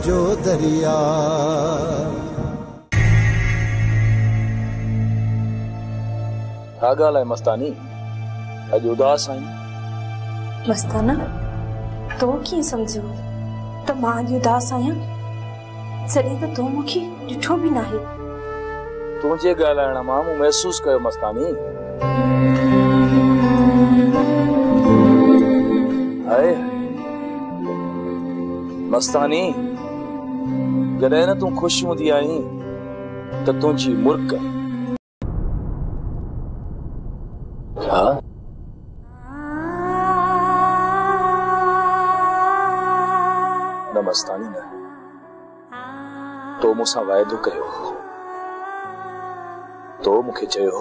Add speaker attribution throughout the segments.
Speaker 1: जो दरिया।
Speaker 2: छा ॻाल्हि आहे मस्तानी, अॼु उदास आहीं?
Speaker 3: मस्ताना, तो कीअं सम्झो त मां अॼु उदास आहियां जॾहिं त तूं मूंखे ॾिठो बि नाहे।
Speaker 2: तुंहिंजे ॻाल्हाइण मां मूं महसूस कयो मस्तानी। हाय मस्तानी, जॾहिं न तूं ख़ुशि हूंदी आहीं त तुंहिंजी मुर्क छा न मस्तानी न, तो मूंसां वाइदो कयो, तो मूंखे चयो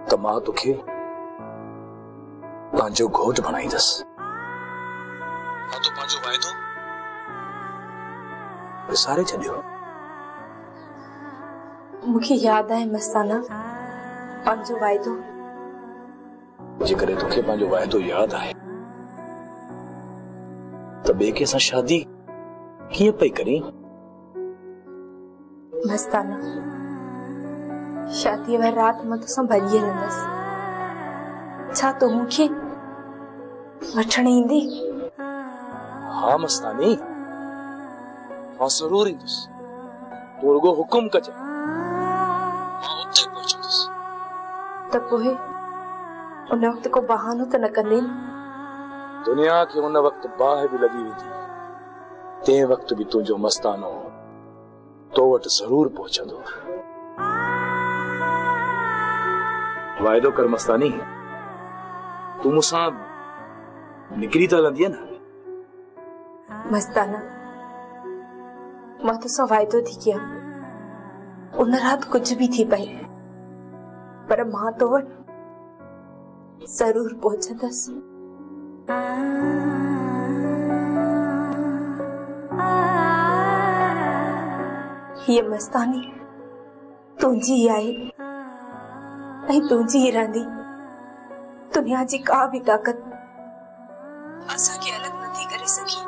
Speaker 2: त मां तोखे पंहिंजो घोट बणाईंदसि। मां तो पंहिंजो वाइदो विसारे छॾियो।
Speaker 3: मूंखे यादि आहे मस्ताना, पंहिंजो वाइदो।
Speaker 2: जेकॾहिं तोखे पंहिंजो वाइदो यादि आहे त ॿिए के सां शादी कीअं पई करीं?
Speaker 3: मस्ताना, शादीअ वारी राति मां तोसां भॼी हलंदसि। छा तो मूंखे वठण ईंदी?
Speaker 2: हा मस्तानी, मां ज़रूर ईंदुसि। तूं रुगो हुकुम कजां, मां उते पहुचंदुसि।
Speaker 3: त पोइ उन वक़्तु को बहानो त न कंदे?
Speaker 2: दुनिया खे उन वक़्तु बाहि बि लॻी वेंदी, तंहिं वक़्तु बि तुंहिंजो मस्तानो तो वटि ज़रूर पहुचंदो। वाइदो कर मस्तानी, तूं मूंसां निकिरी त हलंदीअ न?
Speaker 3: मस्ताना, मां तोसां वाइदो थी कयां, उन राति कुछ भी थी पई, पर मां तो वटि ज़रूर पहुचंदसि। ये मस्तानी तुंहिंजी आहे ऐं तुंहिंजी ई रहंदी। दुनिया जी का भी ताकत असांखे अलॻि नथी करे सघी।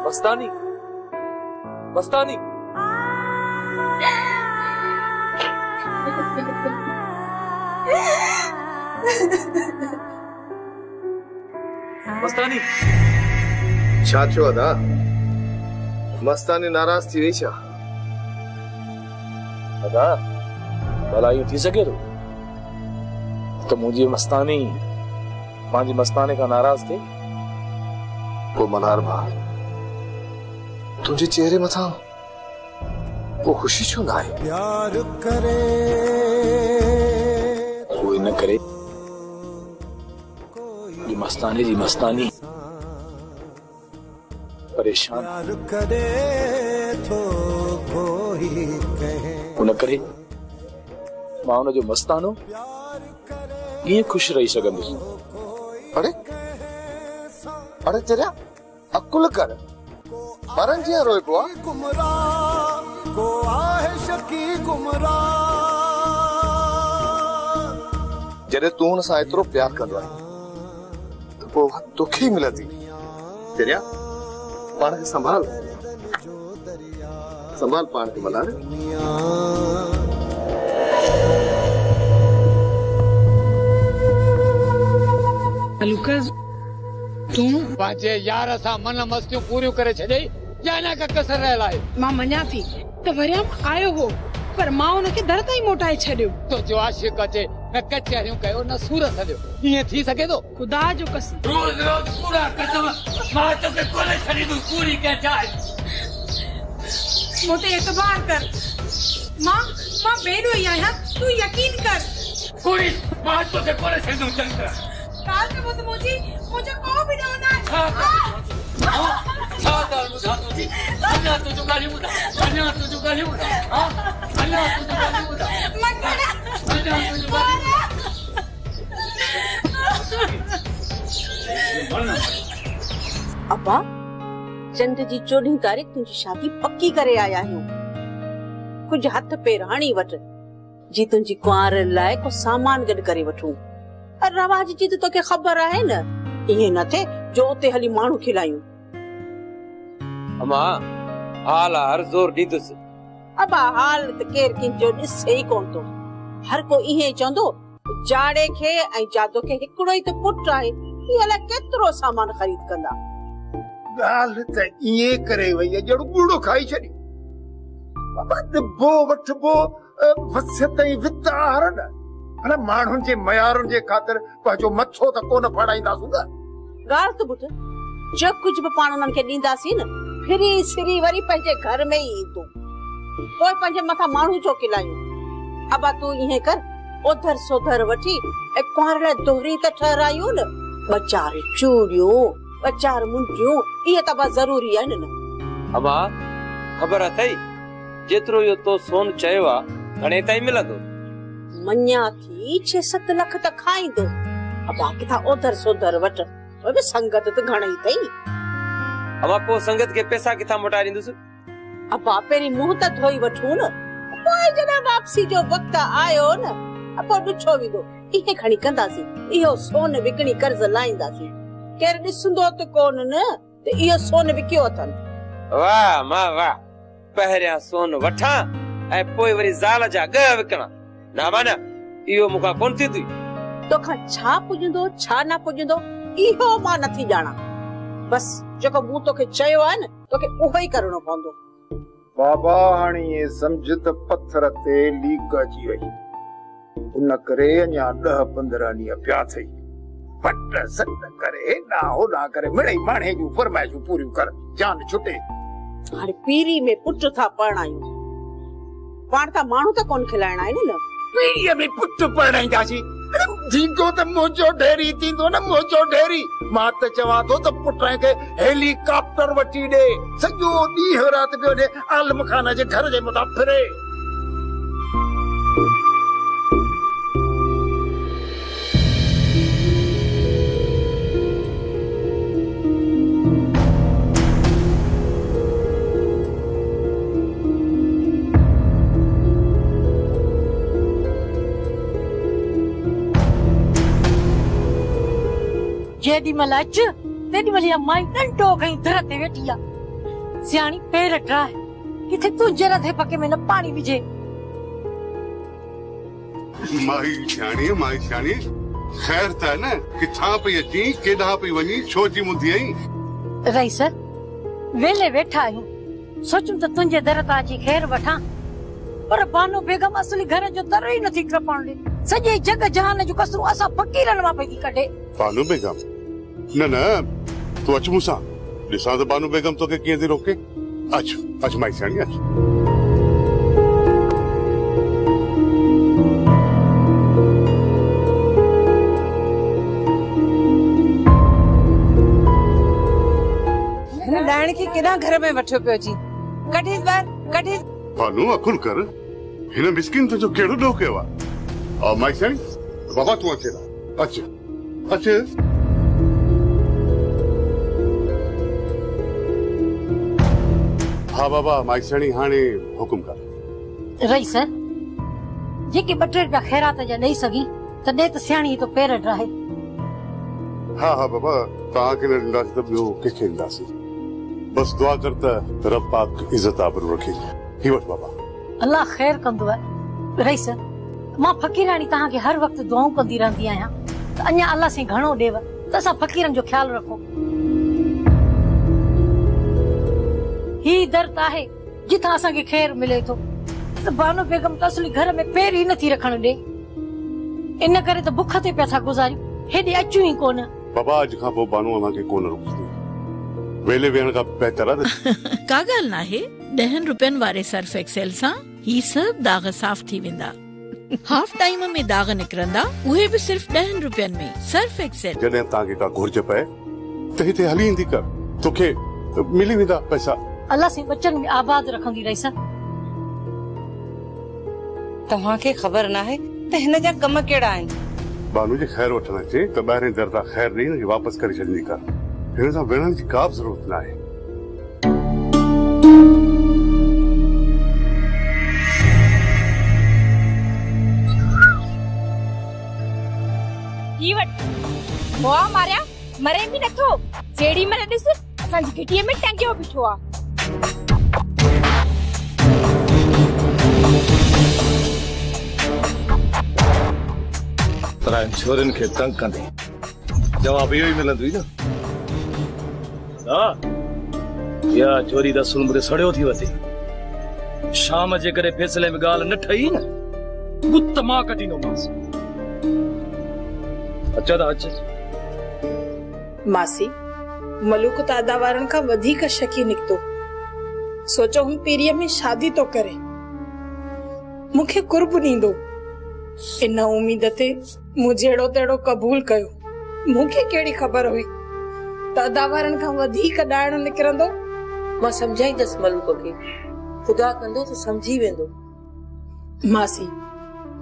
Speaker 2: मस्तानी, मस्तानी, मस्तानी,
Speaker 4: छा थियो अदा? मस्तानी नाराज थी वई छा?
Speaker 2: अदा भला यूं थी सघे थो त मुंहिंजी मस्तानी पंहिंजी मस्ताने खां नाराज थिए?
Speaker 4: पोइ मल्हार भाउ, तुंहिंजे चेहरे मथां को ख़ुशी छो न आहे?
Speaker 1: प्यार करे
Speaker 2: कोई न करे, ये मस्तानी जी मस्तानी परेशान
Speaker 1: करे तो कोई कहे
Speaker 2: उन करे मां उन जो मस्तानो कीअं खुश रही सघंदुसि?
Speaker 4: अरे अरे तेरा अकुल कर, ॿारनि जी रोए पियो आहे।
Speaker 1: गुमराह को आहे शकी गुमराह।
Speaker 4: जॾहिं तूं हुन सां एतिरो प्यार कंदो आहे त पोइ तोखे ई मिलंदी। तेरिया पाण खे संभाल, संभाल पाण खे मल्हार।
Speaker 5: लूकास, तूं पंहिंजे यार सां मन मस्तियूं पूरियूं करे छॾई या न का कसर रहियल आहे?
Speaker 6: मां मञा थी त वरियाम आयो हो, पर मां उनखे दर ताईं मोटाए छॾियो।
Speaker 5: तो जो आशिक़ अचे न कचहरियूं कयो न सूर सॼो, ईअं थी सघे थो?
Speaker 6: खुदा जो कसम,
Speaker 5: रोज़ रोज़ पूरा कसम मां तोखे कोन्हे छॾींदुसि, पूरी कया चाहे।
Speaker 6: मूं ते एतबार कर, मां बेॾो ई आहियां, तूं यकीन कर।
Speaker 5: पूरी मां तोखे कोन्हे छॾींदुसि चङी तरह।
Speaker 6: काल ते मुझे मुझे को भी ना होना।
Speaker 5: छा कर ॿुधा तुंहिंजी? अञा तुंहिंजो ॻाल्हियूं ॿुधा, अञा तुंहिंजो ॻाल्हियूं ॿुधा, अञा तुंहिंजो ॻाल्हियूं ॿुधा, अञा तुंहिंजो
Speaker 7: अब्बा, चंड जी 14 तारीख़ तुंहिंजी शादी पक्की करे आया आहियूं। कुछ हथ पेर हणी वठ, जी तुंहिंजी कुंवार लाइ को सामान गॾु करे वठूं। रवाज जी त तोखे ख़बर आहे न, ईअं न थे जो उते हली माण्हू खिलायूं।
Speaker 8: अमा हाल हर जोर ॾींदुसि।
Speaker 7: अबा हाल त केर किंजो ॾिसे ई कोन थो। हर को इहे चवंदो जाड़े खे ऐं जादो खे हिकिड़ो ई त पुट आहे, इहे अलाए केतिरो सामान ख़रीद कंदा।
Speaker 9: ॻाल्हि त ईअं करे वई आहे ॼणु ॻुड़ो खाई छॾी। बाबा ॾिबो वठिबो वसियत ऐं वित आहर न, अलाए माण्हुनि जे मयारुनि जे ख़ातिर पंहिंजो मथो त कोन फाड़ाईंदासूं न।
Speaker 7: ॻाल्हि त ॿुध, जो कुझु बि पाण उन्हनि खे ॾींदासीं न, फिरी सिरी वरी पंहिंजे घर में ई ईंदो, पोइ पंहिंजे मथां माण्हू छो खिलायूं। अबा तूं ईअं कर, ओधर सोधर वठी ऐं कुंवार लाइ दोहरी त ठहरायूं न। ॿ चार चूड़ियूं, ॿ चार मुंडियूं, इहे त बस ज़रूरी आहिनि न।
Speaker 8: अमा ख़बर अथई जेतिरो इहो तो सोन चयो आहे घणे ताईं मिलंदो?
Speaker 7: मञा थी 6-7 लख त खाईंदो। अबा किथां ओधर सोधर वठ, ओए संगत त घणई अथई।
Speaker 8: अमा पोइ संगत खे पैसा किथां मोटाए ॾींदुसि?
Speaker 7: अबा पहिरीं मुंहुं त धोई वठूं न, पोइ जॾहिं वापसी जो वक़्तु आयो न, पोइ ॾिठो वेंदो। इहे खणी कंदासीं, इहो सोन विकिणी कर्ज़ लाहींदासीं। केर ॾिसंदो त कोन न त इहो सोन विकियो अथनि।
Speaker 8: वाह मां वाह, पहिरियां सोन वठां ऐं पोइ वरी ज़ाल जा ॻह विकणा। ना माना इहो मूंखां कोन थींदी।
Speaker 7: तोखां छा पुॼंदो छा न पुॼंदो इहो मां नथी ॼाणा। बस जेको मूं तोखे चयो आहे न, तोखे उहो ई करणो पवंदो।
Speaker 9: बाबा हाणे ये समझ त पत्थर ते लीक अची वई, उन करे अञा 10-15 ॾींहं पिया थई। पट सट करे ना होॾा करे मिड़ई माणे जूं फरमाइशूं पूरियूं कर, जान छुटे।
Speaker 7: हाणे पीरी में पुट था परणायूं, पाण त माण्हू त कोन खिलाइणा आहिनि न।
Speaker 9: पीरीअ में पुट परणाईंदासीं, थींदो त मुंहिंजो ढेरी थींदो न, मुंहिंजो ढेरी। मां त चवां थो त पुट खे हेलीकॉप्टर वठी ॾे, सॼो ॾींहुं राति पियो ॾे आलम खान जे घर जे मथां फिरे।
Speaker 10: जेडी महिल अच तेडी महिल माई डंडो खई दर ते वेठी आ। सियाणी पैर ठाहे, किथे तुंहिंजे रथे पके में न पाणी विझे।
Speaker 11: माई सियाणी खैर त न, किथां पई अची केॾां पई वञी, छो जी मुंदी आई?
Speaker 10: रईस वेले वेठा आहियूं, सोचूं त तुंहिंजे दर तां अची खैर वठां, पर बानो बेगम असली घर जो दर ई नथी क्रपण ॾे। सॼे जग जहान जो कसरू असां फ़कीरनि मां पई थी कढे।
Speaker 11: बानो बेगम न तू अच मूंसां, ॾिसां त बानो बेगम तोखे कीअं थी रोके। अच माई सियाणी अच।
Speaker 12: ॾाइण खे केॾा घर में वठो पियो अची, कढीस ॿाहिरि कढीस।
Speaker 11: बानो अकुल कर, हिन मिस्किन तुंहिंजो कहिड़ो ॾोह कयो आहे? माई सियाणी बाबा तूं अचेला, अच। हाँ बाबा, माई सियाणी हाणे हुकुम कर।
Speaker 10: रईस जेके 2-3 रुपया ख़ैरात जा ॾेई सघी त ॾे त सियाणी तो पैर ठाहे।
Speaker 11: हाँ बाबा, तव्हांखे न ॾींदासीं त ॿियो कंहिंखे ॾींदासीं। बस दुआ कर त रब पाक इज़त आबरू रखे। ही वठ बाबा।
Speaker 10: अल्लाह ख़ैर कंदो आहे। रईस मां फ़कीराणी तव्हांखे हर वक्त दुआऊं कंदी रहंदी आहियां त अञा अल्लाह से घणो ॾेव त असां फ़कीरनि जो ख्याल रखो। ही दर आहे जिथां असांखे खैर मिले थो, त बानो बेगम त असली घर में पैर ई नथी रखण ॾे। इन करे त बुख ते पिया था गुज़ारियूं, हेॾे अचूं ई कोन।
Speaker 11: बाबा अॼु खां पोइ बानो असांखे कोन रोकंदी, वेले वेहण खां बहितर आहे।
Speaker 13: का ॻाल्हि नाहे, 10 रुपयनि वारे सर्फ एक्सेल सां ही सभु दाग साफ़ थी वेंदा। हाफ टाइम में दाग निकिरंदा, उहे बि सिर्फ 10 रुपयनि में। Surf Excel.
Speaker 11: जॾहिं तव्हांखे का घुर्ज पए त हिते हली ईंदी कर, तोखे मिली वेंदा पैसा।
Speaker 10: अल्लाह से बच्चन में आबाद रखंदी रही।
Speaker 12: तव्हांखे ख़बर नाहे त हिन जा कम कहिड़ा आहिनि?
Speaker 11: बानू जे खैर वठण अचे त ॿाहिरें दर तां खैर ॾेई न वापसि करे छॾींदी कर। हिन सां विढ़ण जी का बि ज़रूरत न आहे।
Speaker 14: थी वट मोआ मारिया मरे भी नथो जेड़ी मल दिस असन गिटिए में टंगियो बिठो आ
Speaker 4: तरा छोरन के तंग कंदे जवाब यो ही मिलंदो न या चोरी दा सुन मुरे सड़ियो थी वते शाम जे करे फैसले में गाल न ठई न गुत मां कटी नो मास अच्छा दा अच्छा
Speaker 6: मासी मलूक तादा वारन का वधिक शकी निकतो सोचो हम पीरिय में शादी तो करे मुखे कुर्ब नींदो इन उम्मीद ते मुझेड़ो तेड़ो कबूल कयो मुखे केड़ी खबर हुई तादा वारन का वधिक डायण निकरंदो
Speaker 15: मां समझाई दस मलूक के खुदा कंदो तो समझी वेंदो
Speaker 6: मासी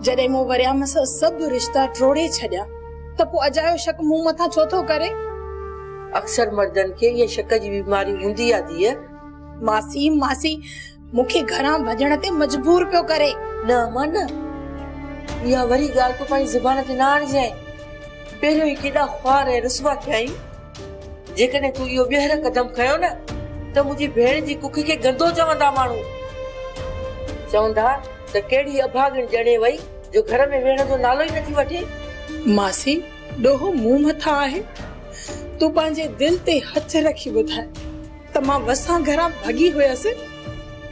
Speaker 6: जडे मो वरियाम सा सब रिश्ता ट्रोड़े छड्या त पो अजायो शक मुंह मथा छो थो करे
Speaker 15: अक्सर मर्दन के ये शक जी बीमारी हुंदी आ दी है
Speaker 6: मासी मासी मुखे घरा भजण ते मजबूर पियो करे
Speaker 15: न मन या वरी गाल को पाई जुबान ते ना आण जाए पहलो ही केडा ख्वार है रसवा थई जेकने तू यो बेहर कदम खयो न त मुजी भेण जी कुखी के गंदो चवंदा मानू चवंदा त केड़ी अभागण जणे वई जो घर में वेण जो नालो ही नथी वठे
Speaker 6: मासी डोहो मुंह मथा है तू पांजे दिल ते हथ रखी बुधाए त मां वसा घरा भगी हुयस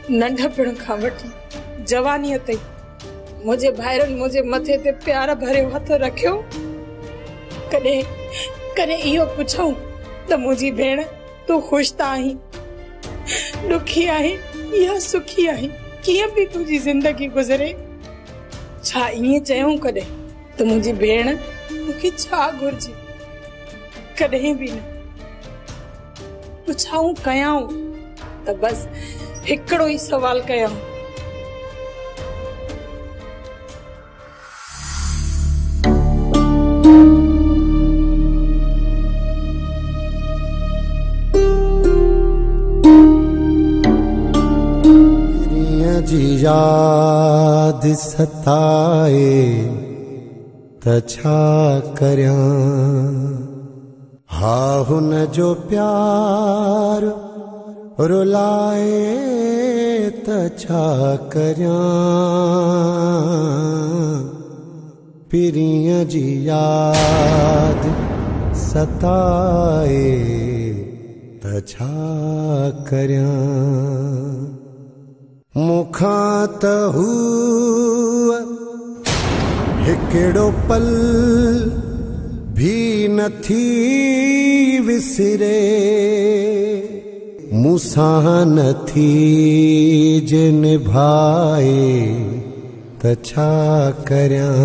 Speaker 6: नंढपण खां वठी जवानी ते मुझे भाइरन मुझे मथे ते प्यार भरे हथ रखियो कदे कदे इहो पुछऊं त मुजी भेण तू खुश ता आही दुखी आही या सुखी आही किए भी तुझी जिंदगी गुजरे छा इए चयूं कदे तो मुझी भेण मुखे छा घुरजी कदे भी न पुछाऊं कयाऊं त बस हिकड़ो ही सवाल कयाऊं
Speaker 1: जी याद सताए त छा करयां हा हुन जो प्यार रुलाए त छा करयां पिरिय जी याद सताए त छा करयां मुखा त हुआ हिकड़ो पल भी नथी विसरे मूसा नथी जे निभाए त छा करयां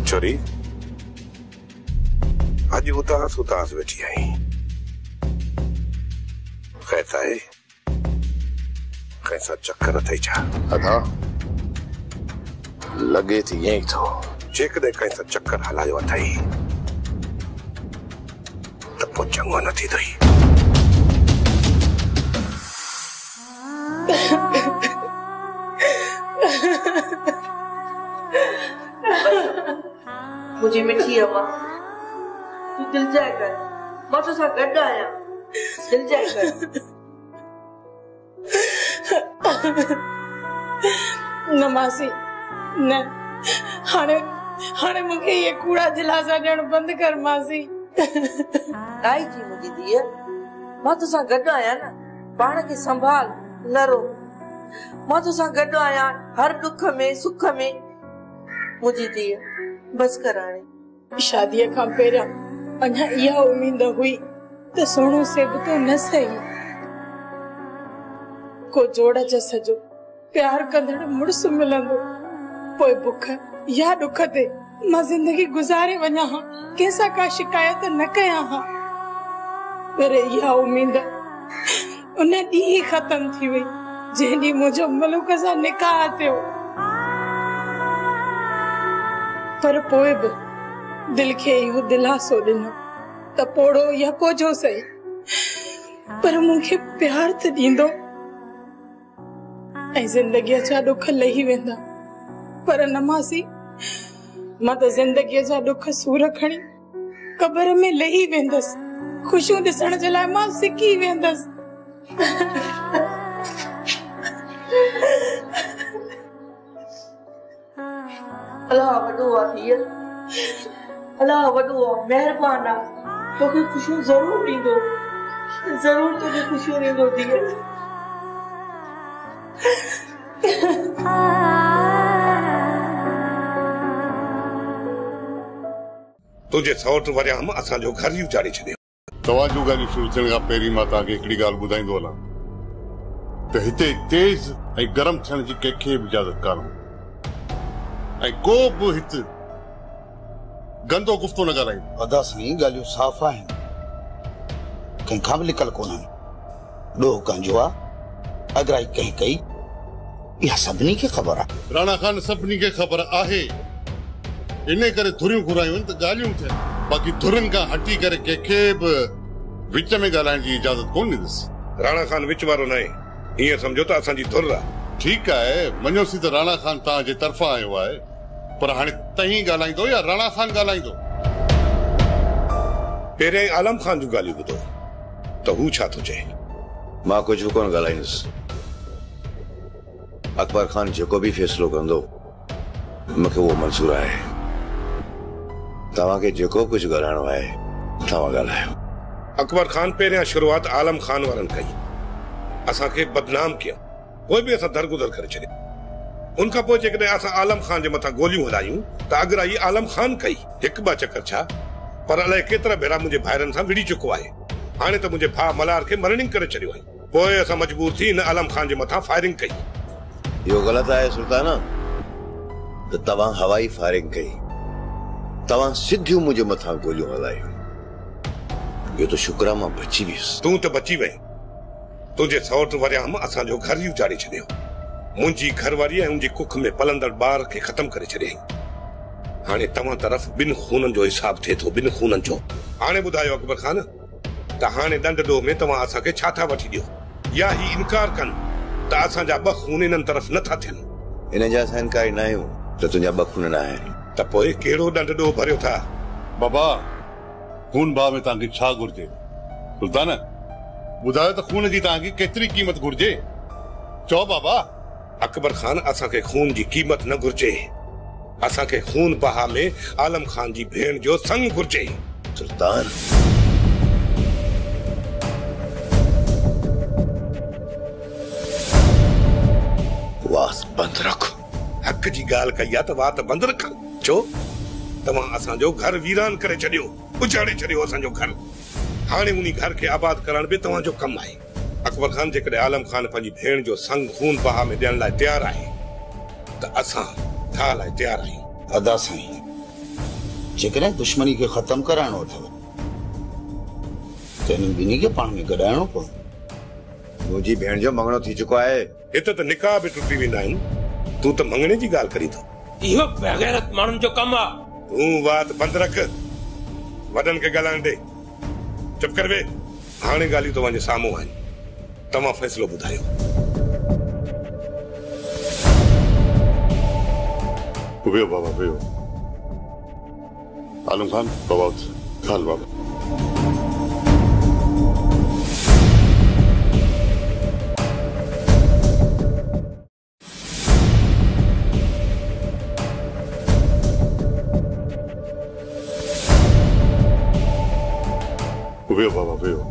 Speaker 11: छोरी आज उदास उदास बैठी आई कैसा है कैसा चक्कर थई छा
Speaker 4: अदा लगे थी यही तो
Speaker 11: जेकॾहिं कैसा चक्कर हलायो अथई त पोइ चङो न थींदई
Speaker 15: मुझे मिठी अम्मा तू दिल जाए कर मां तो सा गड्ढा आया दिल जाए कर
Speaker 6: न मासी न हाने हाने मुखे ये कूड़ा दिलासा ॾियण बंद कर मासी
Speaker 15: आई थी मुझी दिया मां तो सा गड्ढा आया ना पाण के संभाल न रो मां तो सा गड्ढा आया हर दुख में सुख में मुझी दिया बस कराने
Speaker 6: शादी का पेरा अन्हा यह उम्मीद हुई तो सोनू से तो न सही को जोड़ जसजो प्यार कंदड़ मुड़स मिलंदो पोइ बुख या दुख ते मां जिंदगी गुजारे वञा हां कैसा का शिकायत न कया हां पर यह उम्मीद उन डी खत्म थी वई जेडी मुझो मलूक सा निकाह थियो पर पोइ भी दिल के इहो दिलासो ॾिनो त पोड़ो यको जो सही पर मुखे प्यार त ॾींदो जिंदगी जा दुख लही वेंदा, पर नमासी मां तो जिंदगी जा दुख सूर खणी कबर में लही वेंदस, खुशियों दिसण जे लाइ मां सिकी वेंदस।
Speaker 15: अल्लाह वॾो आहे हीअ, अल्लाह वॾो आहे, महिरबान आहे, तोखे खुशियूं ज़रूर ॾींदो, ज़रूर तोखे खुशियूं ॾींदो धीअ।
Speaker 11: तुझे सौट वरिया हम असांजो घर ई उजाड़े छॾियो। तव्हां जूं ॻाल्हियूं शुरू थियण खां पहिरीं मां तव्हांखे हिकिड़ी ॻाल्हि ॿुधाईंदो हलां त हिते तेज़ ऐं गरम थियण जी कंहिंखे बि इजाज़त कान्हे ऐं को बि हिते गंदो गुफ़्तो न ॻाल्हाईंदो।
Speaker 16: अदा साईं ॻाल्हियूं साफ़ आहिनि, कंहिंखां बि लिकल कोन्हनि। ॾोह कंहिंजो आहे, अगराई कंहिं कई, इहा सभिनी खे ख़बर आहे।
Speaker 11: राणा खान सभिनी खे ख़बर आहे, इन करे धुरियूं घुरायूं त ॻाल्हियूं थियनि, बाक़ी धुरनि खां हटी करे कंहिंखे बि विच में ॻाल्हाइण जी इजाज़त कोन ॾींदुसि। राणा खान विच वारो न आहे, ईअं सम्झो त असांजी धुर आहे। ठीकु आहे, मञोसीं त राणा खान तव्हांजे तरफ़ां आयो आहे, पर हाणे तहीं ॻाल्हाईंदो या राणा खान ॻाल्हाईंदो? पहिरियों आलम खान जूं ॻाल्हियूं ॿुधो त हू छा थो चए।
Speaker 17: मां कुझु कोन ॻाल्हाईंदुसि। अकबर खान जेको बि फ़ैसिलो कंदो मूंखे उहो मंज़ूर आहे। तव्हांखे जेको कुझु ॻाल्हाइणो आहे तव्हां ॻाल्हायो।
Speaker 11: अकबर खान पहिरियां शुरूआत आलम खान वारनि कई, असांखे बदनाम कयो, पोइ बि असां दरगुदर करे छॾियो। उनखां पोइ जेकॾहिं असां आलम खान जे मथां गोलियूं हलायूं त अगराई आलम खान कई। हिकु ॿ चकर छा, पर अलाए केतिरा भेरा मुंहिंजे भाइरनि सां विड़ी चुको आहे। हाणे त मुंहिंजे भाउ मलार खे मर्निंग करे छॾियो आहे, पोइ असां मजबूर थी हिन आलम खान जे मथां फायरिंग कई।
Speaker 17: इहो ग़लति आहे सुल्तान त तव्हां हवाई फायरिंग कई, तव्हां सिधियूं मुंहिंजे मथां गोलियूं हलायूं। इहो त शुक्र मां बची वियुसि।
Speaker 11: तूं त बची वई, तुंहिंजे सौट वरियाम असांजो घर ई उजाड़े छॾियो। मुंहिंजी घरवारी ऐं मुंहिंजी कुख में पलंदड़ ॿार खे ख़तम करे छॾियईं। हाणे तव्हां तरफ़ ॿिनि खूननि जो हिसाब थिए थो, ॿिनि खूननि जो। हाणे ॿुधायो अकबर खान त हाणे दंड ॾोह में तव्हां असांखे छा था वठी ॾियो, या ही इनकार कनि त असांजा ॿ खून इन्हनि तरफ़ नथा थियनि।
Speaker 17: इन जा असां इनकारी न आहियूं त तुंहिंजा ॿ खून न आहिनि।
Speaker 11: त पोइ कहिड़ो दंड ॾोह भरियो था?
Speaker 18: बाबा खून भाउ में तव्हांखे छा घुर्जे? सुल्तान ॿुधायो त खून जी तव्हांखे केतिरी क़ीमत घुर्जे? चओ बाबा।
Speaker 11: अकबर खान असांखे खून जी क़ीमत न घुर्जे, असांखे खून बहा में आलम खान जी भेण जो संग घुर्जे।
Speaker 17: सुल्तान वास बंद रख।
Speaker 11: हक जी ॻाल्हि कई आहे त वात बंद रख। छो तव्हां असांजो घर वीरान करे छॾियो, उजाड़े छॾियो असांजो घर। हाणे उन घर खे आबाद करण बि तव्हांजो कमु आहे। अकबर खान जेकॾहिं आलम खान पंहिंजी भेण जो संग खून बहा में ॾियण लाइ तयारु आहे त असां था लाइ तयारु आहियूं।
Speaker 16: अदा साईं, जेकॾहिं दुश्मनी खे ख़तम कराइणो अथव त इन्हनि ॿिन्ही खे पाण में गॾाइणो पवंदो।
Speaker 17: मुंहिंजी भेण जो मङणो थी चुको आहे।
Speaker 11: हिते त निकाह बि टुटी वेंदा आहिनि, तूं त मङणे जी ॻाल्हि करी थो।
Speaker 8: इहो बेगैरत माण्हुनि जो कमु आहे।
Speaker 11: तूं वात बंदि रख, वॾनि खे ॻाल्हाइण ॾे। चुप कर वे। हाणे ॻाल्हियूं तव्हांजे साम्हूं आहिनि, तव्हां फ़ैसिलो ॿुधायो। वेहो बाबा वेहो। आलम खान बाबा खाल बाबा। वेहो बाबा वेहो।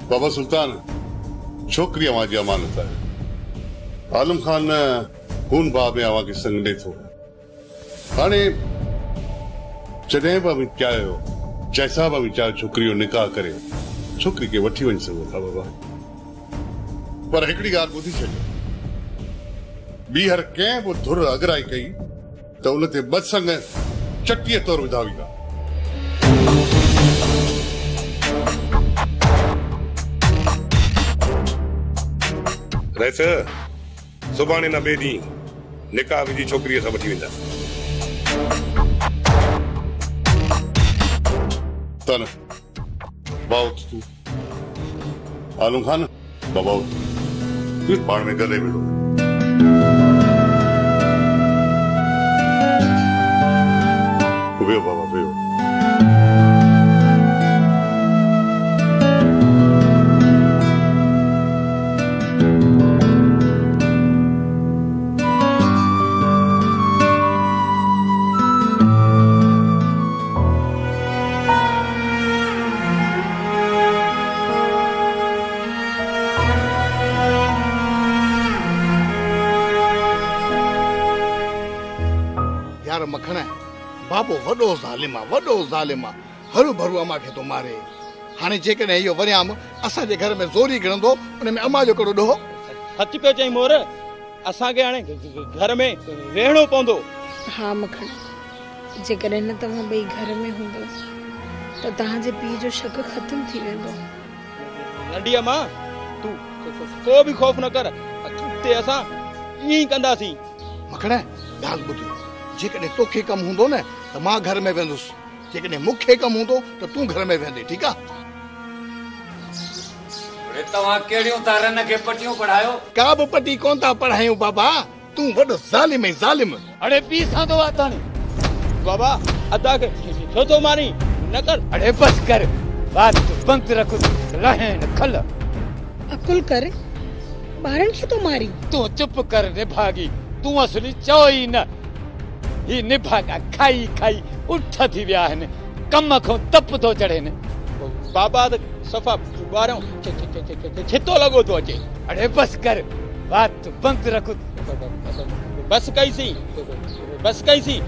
Speaker 18: बाबा सुल्तान छोकरी अवां जी अमानत आहे। आलम खान खून भाउ में अवां खे संग ॾे थो। हाणे जॾहिं बि चाहियो, जैसा बि चाहियो छोकिरी जो निकाह करे छोकिरी खे वठी वञी सघो था बाबा। पर हिकिड़ी ॻाल्हि ॿुधी छॾियो, ॿीहर कंहिं बि धुर अगराई कई त उन ते ॿ संग चटीअ तौर विधा वेंदा।
Speaker 11: रहिस सुभाणे न ॿिए ॾींहुं निकाह विझी छोकिरीअ सां वठी वेंदा।
Speaker 18: तन बाउत तूं आलम खान बाबा पाण में गले मिलो। वेहो बाबा वेहो।
Speaker 16: यार मखण बाबो वडो ज़ालिम आहे हरू भरू अमा खे तो मारे। हाणे जेकॾहिं इहो वरियाम असांजे घर में ज़ोरी गिणंदो उन में अमा जो कहिड़ो ॾोहो।
Speaker 19: सच पियो चई मोर, असांखे हाणे घर में रहणो पवंदो।
Speaker 6: हाँ मखण, जेकॾहिं न तव्हां ॿई घर में हूंदो त तव्हांजे पीउ जो शक ख़त्म थी वेंदो।
Speaker 19: नंढी अमा तूं को बि ख़ौफ़ न कर, अॻिते असां ईअं ई कंदासीं।
Speaker 16: मखण ॻाल्हि ॿुध, जेकॾहिं तोखे कमु हूंदो न त मां घर में वेंदुसि, जेकॾहिं मूंखे कमु हूंदो त तूं घर में वेंदे। ठीकु आहे?
Speaker 5: तव्हां कहिड़ियूं था रन खे पटियूं पढ़ायो?
Speaker 16: का बि पटी कोन था पढ़ायूं बाबा, तूं वॾो ज़ालिम ऐं ज़ालिम।
Speaker 19: अड़े पीउ सां थो वाताणी बाबा, अदा खे छो थो मारी? न कर।
Speaker 5: अड़े बस कर, बात बंद रख, रहन खल।
Speaker 6: अकुल कर, ॿारनि खे तो मारी।
Speaker 5: तूं चुप कर निभागी, तूं असली चओ ई न। ही निभागा खाई खाई उठ थी विया आहिनि, कम खां तप थो चढ़े न।
Speaker 19: बाबा त सफ़ा ॿारहं छितो लॻो थो अचे।
Speaker 5: अड़े बस कर, बात बंद रख।
Speaker 19: बस कईसीं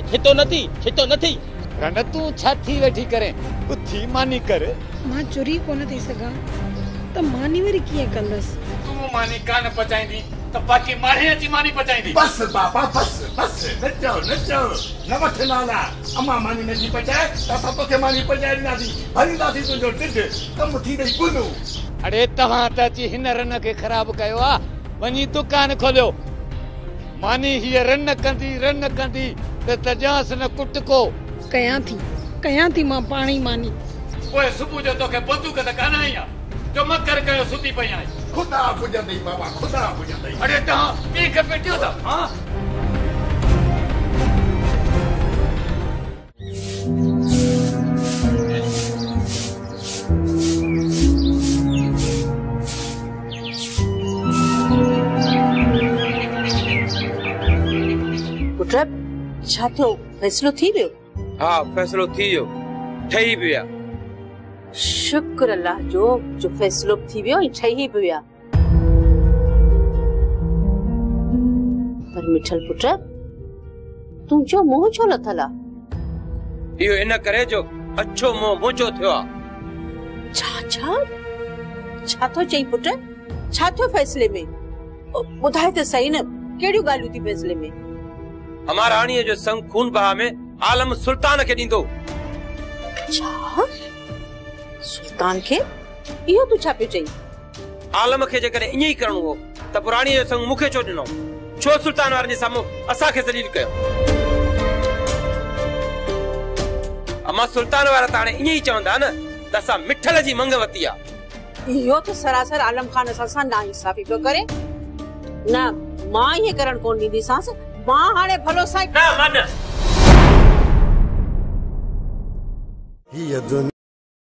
Speaker 19: छितो नथी।
Speaker 5: रन तूं छा थी वेठी करे? उथी मानी कर।
Speaker 6: मां चुरी कोन थी सघां त मानी वरी कीअं कंदसि?
Speaker 5: तूं मानी कान पचाईंदी त बाक़ी मारे अची मानी पचाईंदी।
Speaker 16: बस बाबा बस न चओ न वठ नाला। अमा मानी नथी पचाए त असां तोखे मानी पचाए ॾींदासीं, भरींदासीं तुंहिंजो ढिढ, कमु थी वई गुनू।
Speaker 5: अड़े तव्हां त अची हिन रन खे ख़राब कयो आहे, वञी दुकान खोलियो। मानी हीअ रन कंदी त तजांस न कुटको।
Speaker 6: कयां थी मां पाणी मानी।
Speaker 5: पोइ सुबुह जो तोखे बंदूक त कान आई आहे जो मकर कयो सुती पई आहे।
Speaker 16: खुदा पुॼंदई बाबा, खुदा पुॼंदई।
Speaker 5: अड़े तव्हां पीउ खे पिटियो था? हाँ
Speaker 7: पुट छा थियो? फैसलो थी वियो?
Speaker 8: हाँ फैसलो थी वियो, ठही बि विया।
Speaker 7: शुक्र अल्लाह जो फैसलो थी वियो ऐं ठही बि विया। पर मिठल पुट, तुंहिंजो मुंहुं छो लथल आहे?
Speaker 8: इहो इन करे जो अछो मुंहुं मुंहिंजो थियो आहे।
Speaker 7: छा थो चई पुट? छा थियो फैसले में? ॿुधाए त सही न, कहिड़ियूं ॻाल्हियूं थी फैसले में?
Speaker 8: हमारा राणीअ जो संग खून बहा में आलम सुल्तान खे ॾींदो।
Speaker 7: छा? सुल्तान खे? इहो तूं छा पियो चई?
Speaker 8: आलम खे जेकॾहिं ईअं ई करणो हो त पोइ राणीअ जो संग मूंखे छो ॾिनो? छो सुल्तान वारनि जे साम्हूं असांखे ज़लील कयो? अमा सुल्तान वारा त हाणे ईअं ई चवंदा न त असां मिठल जी मंग वती आहे।
Speaker 7: इहो त सरासर आलम खान असां सां नाइंसाफ़ी पियो करे। न मां इहे करण कोन ॾींदीसांसि। मां हाणे भलो साईं
Speaker 8: न मन
Speaker 1: हीअ दुनिया